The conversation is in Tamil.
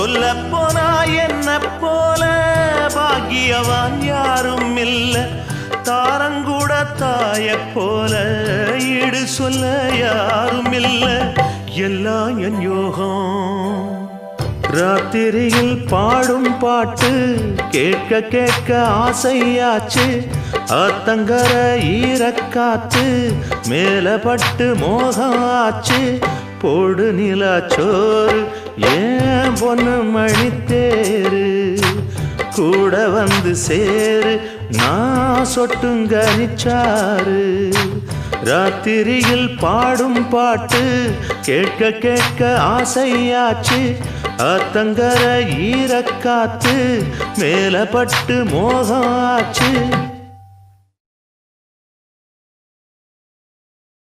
சொல்ல போனா என்ன போல பாக்கியவான் யாரும் இல்ல தாரங்கூட தாய போல ஈடு சொல்ல யாரும் இல்ல எல்லாம் என் யோகம் ராத்திரியில் பாடும் பாட்டு கேட்க கேட்க ஆசையாச்சு ஆத்தங்கர ஈரக்காத்து மேல பட்டு மோகம் ஆச்சு போடு நிலாச்சோறு ஏன் பொண்ணு மணித்தேரு கூட வந்து சேரு நான் சொட்டுங்க நிச்சாரு ராத்திரியில் பாடும் பாட்டு கேட்க கேட்க ஆசையாச்சு ஆத்தங்கர ஈரக்காத்து மேல பட்டு மோகம் ஆச்சு